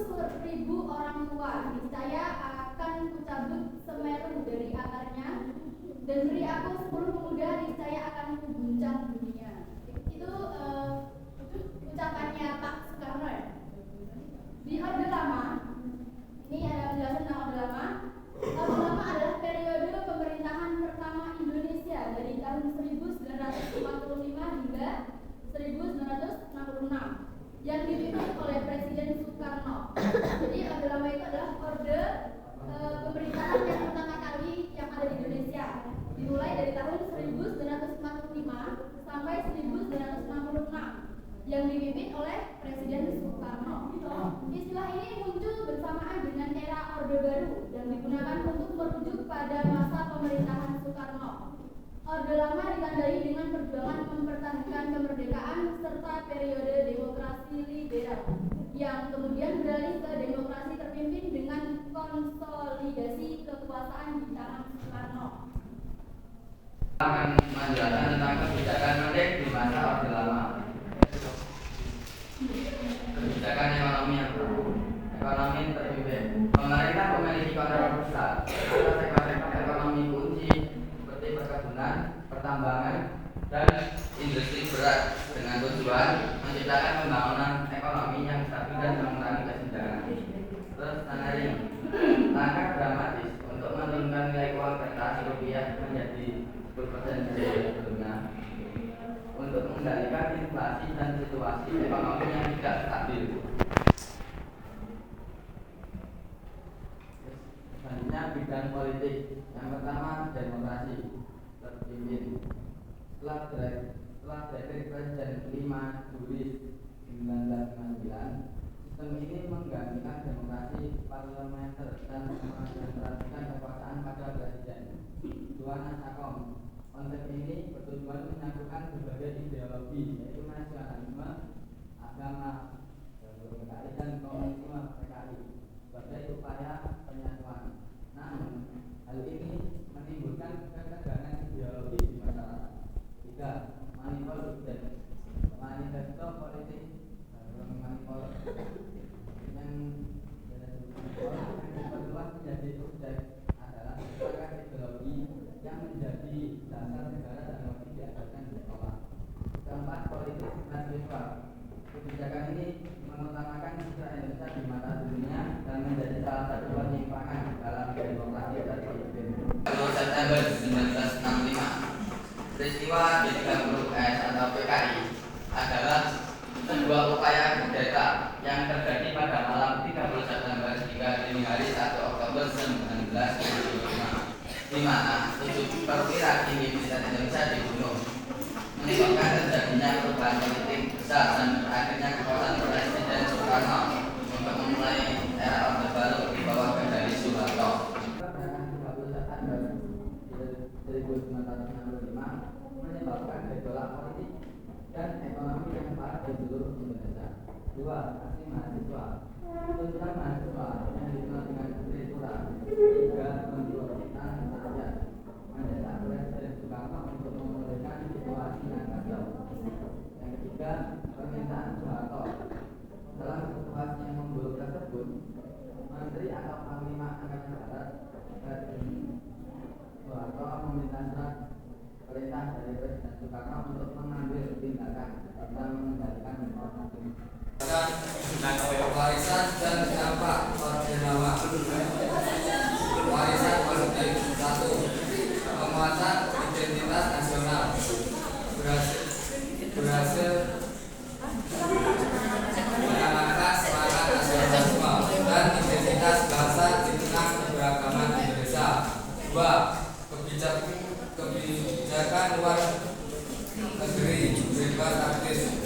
1000 orang tua, niscaya akan kucabut Semeru dari akarnya, dan beri aku 10 pemuda, niscaya akan kuguncang dunia. Itu ucapannya Pak Soekarno. Di Orde Lama, ini ada penjelasan tentang Orde Lama. Orde Lama adalah periode pemerintahan pertama Indonesia dari tahun 1945 hingga 1966 yang dipimpin oleh Presiden Soekarno. Jadi Orde Lama itu adalah orde pemerintahan yang pertama kali yang ada di Indonesia, dimulai dari tahun 1945 sampai 1966 yang dipimpin oleh Presiden Soekarno. Istilah ini muncul bersamaan dengan era Orde Baru dan digunakan untuk merujuk pada masa pemerintahan Soekarno. Orde Lama ditandai dengan perjuangan mempertahankan kemerdekaan serta periode demokrasi liberal yang kemudian beralih ke demokrasi terpimpin dengan konsolidasi kekuasaan di tangan Soekarno. Akan menjelaskan tentang kebijakan menarik di masa Orde Lama. Kebijakan ekonomi yang ekonomi terpimpin. Pemerintah memiliki kontrol besar atas sektor ekonomi kunci seperti perkebunan, pertambangan, dan industri berat dengan tujuan menciptakan pembangunan ekonomi yang stabil dan mengurangi kesenjangan. Terus langkah dramatis untuk menurunkan nilai uang kertas rupiah menjadi 10% dari sebelumnya untuk mengendalikan inflasi dan situasi ekonomi yang tidak stabil. Selanjutnya bidang politik. Yang pertama demokrasi terpimpin. Setelah dekret Presiden 5 Juli 1999, sistem ini menggantikan demokrasi parlementer dan mengonsentrasikan kekuasaan pada presiden. Dua Nasakom. Konsep ini bertujuan menyatukan berbagai ideologi, yaitu nasionalisme, agama, PKI, dan komunisme PKI sebagai upaya penyatuan. Namun, hal ini menimbulkan ketegangan ideologi di masyarakat. 3. Manifesto politik yang diperluas menjadi objek adalah kesepakatan ideologi yang menjadi dasar negara dan wajib diajarkan di sekolah. 4. Politik mahasiswa. Kebijakan ini mengutamakan citra Indonesia di mata dunia dan menjadi salah satu penyimpangan dalam demokrasi terpimpin. 10 September 1965, peristiwa G30S atau PKI adalah sebuah upaya kudeta yang terjadi pada malam 30 September hingga dini hari 1 Oktober 1965, di mana 7 perwira tinggi militer Indonesia dibunuh, menyebabkan terjadinya perubahan politik besar dan berakhirnya kekuasaan Presiden Soekarno untuk memulai era Orde Baru di bawah kendali Soeharto. Pada 30 September 1965 menyebabkan gejolak politik dan ekonomi yang parah di seluruh Indonesia. 2. Aksi mahasiswa. Tuntutan mahasiswa yang dikenal dengan Tritura. 3. Pemberontakan rakyat mendesak Presiden Soekarno untuk memulihkan situasi yang kacau. Yang ketiga, permintaan Soeharto. Dalam situasi yang memburuk tersebut, Menteri atau Panglima Angkatan Darat Soeharto meminta surat perintah dari Presiden Soekarno untuk mengambil tindakan dan mengendalikan informasi. Warisan dan dampak Orde Lama. Warisan politik. 1. Penguatan identitas nasional berhasil menanamkan semangat nasionalisme dan identitas bangsa di tengah keberagaman Indonesia. 2. Kebijakan luar negeri bebas aktif